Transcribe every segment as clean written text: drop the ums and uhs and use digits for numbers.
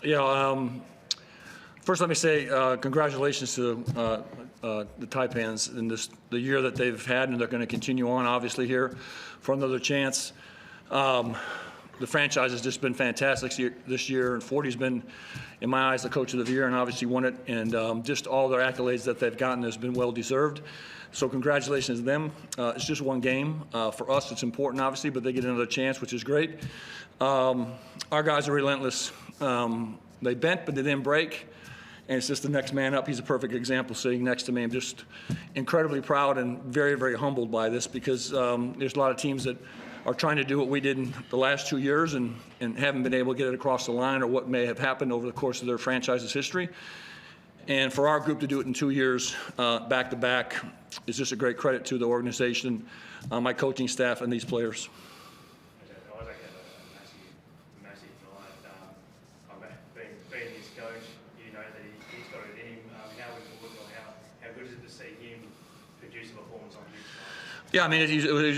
Yeah, first let me say congratulations to the Taipans in the year that they've had, and they're going to continue on, obviously, here for another chance. The franchise has just been fantastic this year, and 40's been, in my eyes, the coach of the year and obviously won it, and just all their accolades that they've gotten has been well-deserved. So congratulations to them. It's just one game. For us, it's important, obviously, but they get another chance, which is great. Our guys are relentless. They bent, but they didn't break. And it's just the next man up. He's a perfect example sitting next to me. I'm just incredibly proud and very, very humbled by this, because there's a lot of teams that are trying to do what we did in the last 2 years and haven't been able to get it across the line, or what may have happened over the course of their franchise's history. And for our group to do it in 2 years, back to back, is just a great credit to the organization, my coaching staff, and these players. Being his coach, you know that he's got it in him. How important, or how good is it to see him produce a performance on you tonight? Yeah, I mean,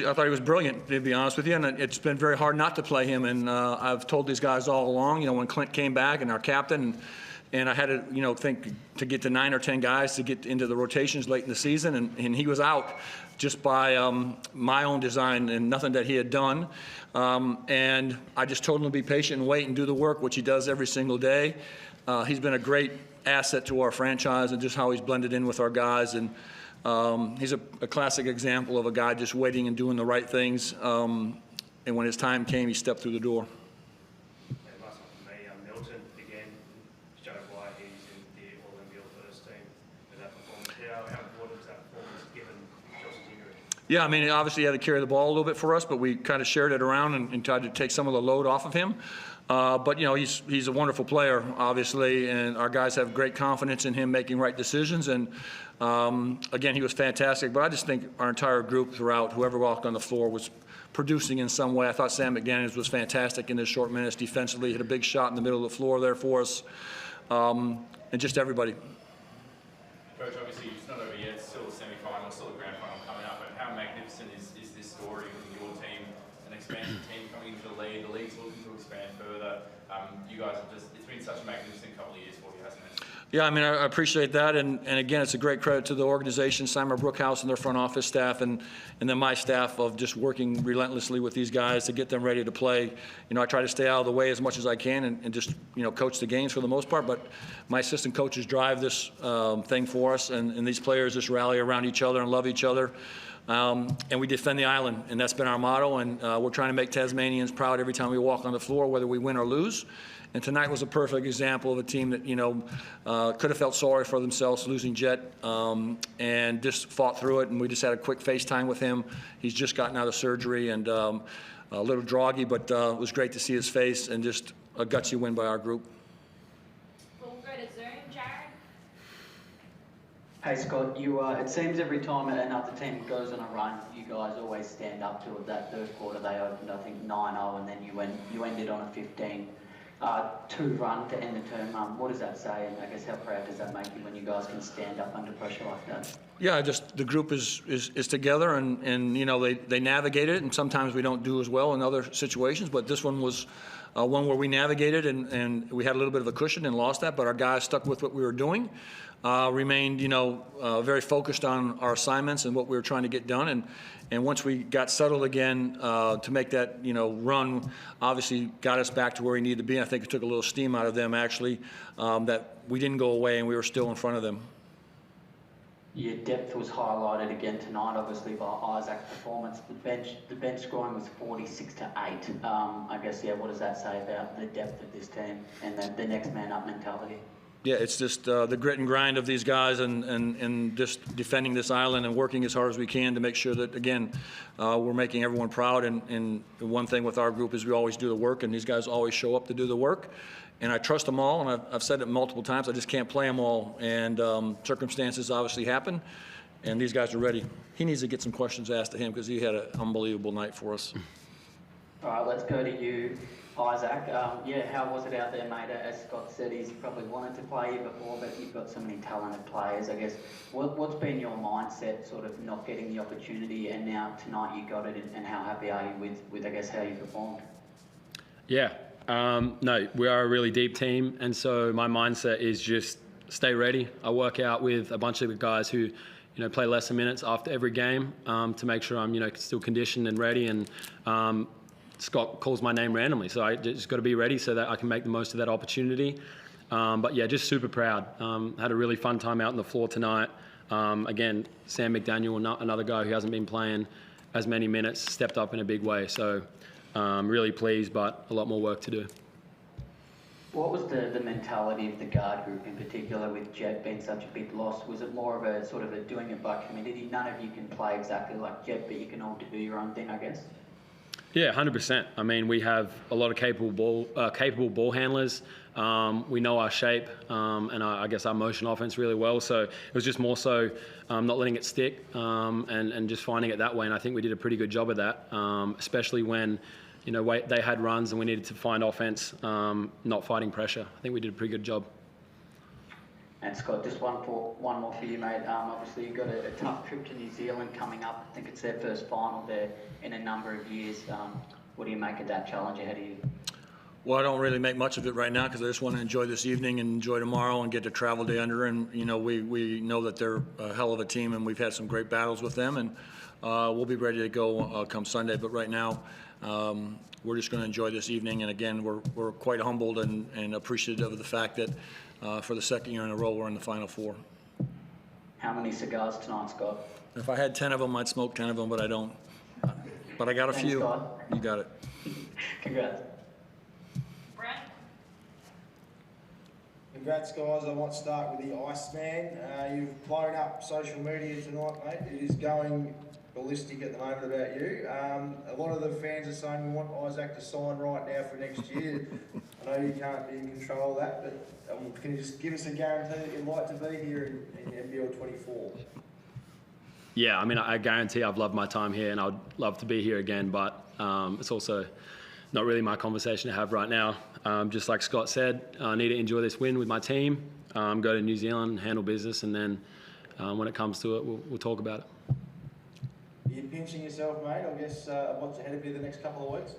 I thought he was brilliant, to be honest with you, and it's been very hard not to play him. And I've told these guys all along, you know, when Clint came back and our captain, and I had to, you know, think to get to 9 or 10 guys to get into the rotations late in the season, and he was out just by my own design and nothing that he had done. And I just told him to be patient and wait and do the work, which he does every single day. He's been a great asset to our franchise, and just how he's blended in with our guys. And he's a classic example of a guy just waiting and doing the right things. And when his time came, he stepped through the door. And last one for me, Milton again showed why he's in the All-NBA first team with that performance. How important is that performance given Josh's injury? Yeah, I mean, obviously he had to carry the ball a little bit for us, but we kind of shared it around and tried to take some of the load off of him. But, you know, he's a wonderful player, obviously, and our guys have great confidence in him making right decisions. And, again, he was fantastic. But I just think our entire group throughout, whoever walked on the floor, was producing in some way. I thought Sam McDaniels was fantastic in his short minutes defensively. He hit a big shot in the middle of the floor there for us. And just everybody. Coach, obviously it's not over yet. It's still a semi-final, still a grand final coming up. But how magnificent is this story with your team, an expansion team coming into the league? The league's looking to expand further. You guys have just, it's been such a magnificent couple of years for you, hasn't it? Yeah, I mean, I appreciate that, and again, it's a great credit to the organization, Simon Brookhouse and their front office staff, and then my staff of just working relentlessly with these guys to get them ready to play. You know, I try to stay out of the way as much as I can and just, you know, coach the games for the most part, but my assistant coaches drive this thing for us, and these players just rally around each other and love each other. And we defend the island, and that's been our motto, and we're trying to make Tasmanians proud every time we walk on the floor, whether we win or lose. And tonight was a perfect example of a team that, you know, could have felt sorry for themselves losing Jet, and just fought through it. And we just had a quick FaceTime with him. He's just gotten out of surgery and a little groggy, but it was great to see his face, and just a gutsy win by our group. We'll go to Zoom. Jared? Hey Scott, it seems every time another team goes on a run, you guys always stand up to it. That third quarter they opened, I think, 9-0, and then you ended on a 15-2 run to end the term. What does that say, and I guess how proud does that make you when you guys can stand up under pressure like that? Yeah, just the group is together, and you know, they navigate it, and sometimes we don't do as well in other situations, but this one was one where we navigated, and we had a little bit of a cushion and lost that, but our guys stuck with what we were doing. Remained, you know, very focused on our assignments and what we were trying to get done. And once we got settled again to make that, you know, run, obviously got us back to where we needed to be. And I think it took a little steam out of them, actually, that we didn't go away and we were still in front of them. Your depth was highlighted again tonight, obviously, by Isaac's performance. The bench scoring was 46-8. I guess, yeah, what does that say about the depth of this team and the next man up mentality? Yeah, it's just the grit and grind of these guys, and just defending this island and working as hard as we can to make sure that, again, we're making everyone proud. And the one thing with our group is we always do the work, and these guys always show up to do the work. And I trust them all, and I've said it multiple times, I just can't play them all. And circumstances obviously happen, and these guys are ready. He needs to get some questions asked to him because he had an unbelievable night for us. All right, let's go to you, Isaac. Yeah, how was it out there, mate? As Scott said, he's probably wanted to play you before, but you've got so many talented players. I guess, what's been your mindset, sort of not getting the opportunity, and now tonight you got it, and how happy are you with I guess, how you performed? Yeah, No, we are a really deep team, and so my mindset is just stay ready. I work out with a bunch of the guys who, play lesser minutes after every game to make sure I'm, still conditioned and ready. And Scott calls my name randomly, so I just got to be ready so that I can make the most of that opportunity. But yeah, just super proud. Had a really fun time out on the floor tonight. Again, Sam McDaniel, another guy who hasn't been playing as many minutes, stepped up in a big way. So really pleased, but a lot more work to do. What was the mentality of the guard group in particular with Jet being such a big loss? Was it more of a sort of a doing it by community? None of you can play exactly like Jet, but you can all do your own thing, I guess? Yeah, 100%. I mean, we have a lot of capable ball handlers. We know our shape and I guess our motion offense really well. So it was just more so not letting it stick and just finding it that way. And I think we did a pretty good job of that, especially when they had runs and we needed to find offense, not fighting pressure. I think we did a pretty good job. And Scott, just one more for you, mate. Obviously, you've got a tough trip to New Zealand coming up. I think it's their first final there in a number of years. What do you make of that challenge ahead of you? Well, I don't really make much of it right now because I just want to enjoy this evening and enjoy tomorrow and get to travel day under. And, we know that they're a hell of a team and we've had some great battles with them. And we'll be ready to go come Sunday. But right now, we're just going to enjoy this evening. And again, we're quite humbled and appreciative of the fact that for the second year in a row, we're in the Final Four. How many cigars tonight, Scott? If I had 10 of them, I'd smoke 10 of them, but I don't. But I got a Thanks, few. Scott. You got it. Congrats. Brent? Congrats, guys. I want to start with the Iceman. You've blown up social media tonight, mate. It is going ballistic at the moment about you. A lot of the fans are saying we want Isaac to sign right now for next year. I know you can't be in control of that, but can you just give us a guarantee that you'd like to be here in NBL 24? Yeah, I mean, I guarantee I've loved my time here and I'd love to be here again, but it's also not really my conversation to have right now. Just like Scott said, I need to enjoy this win with my team, go to New Zealand, handle business, and then when it comes to it, we'll talk about it. Are you pinching yourself, mate? I guess what's ahead of you the next couple of weeks?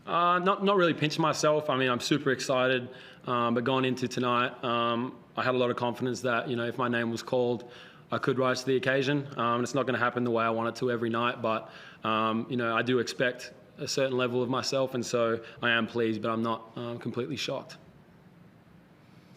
Not really pinching myself. I mean, I'm super excited, but going into tonight, I had a lot of confidence that, if my name was called, I could rise to the occasion. It's not going to happen the way I want it to every night, but, I do expect a certain level of myself, and so I am pleased, but I'm not completely shocked.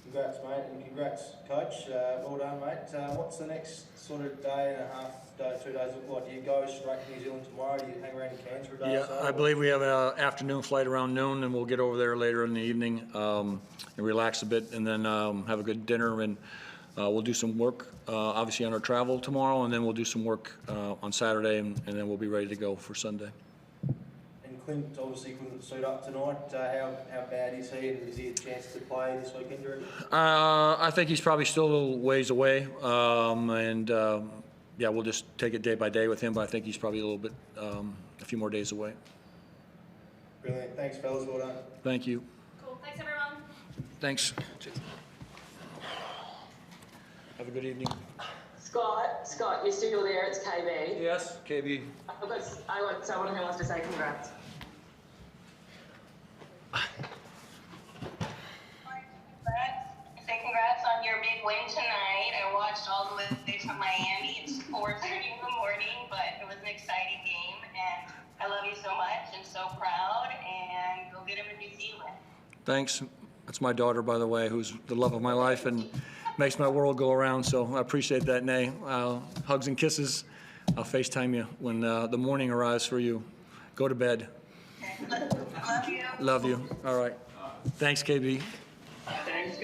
Congrats, mate, and congrats, coach. Well done, mate. What's the next sort of day and a half, 2 days look like? Do you go straight to New Zealand tomorrow? Do you hang around in Cairns for a day or so? I believe we have an afternoon flight around noon, and we'll get over there later in the evening and relax a bit, and then have a good dinner, and we'll do some work, obviously, on our travel tomorrow, and then we'll do some work on Saturday, and then we'll be ready to go for Sunday. And Clint obviously couldn't suit up tonight. How bad is he, and is he a chance to play this weekend? I think he's probably still a little ways away, yeah, we'll just take it day by day with him, but I think he's probably a few more days away. Brilliant. Thanks, fellas. Well done. Thank you. Cool. Thanks, everyone. Thanks. Have a good evening. Scott, you're still there. It's KB. Yes, KB. I want someone who wants to say congrats. Say congrats on your big win tonight. I watched all the way from Miami. It's 4:30 in the morning, but it was an exciting game, and I love you so much and so proud, and go get him in New Zealand. Thanks. That's my daughter, by the way, who's the love of my life and makes my world go around, so I appreciate that, Nay. Hugs and kisses. I'll FaceTime you when the morning arrives for you. Go to bed. Love you. Love you. All right. Thanks, KB. Thanks,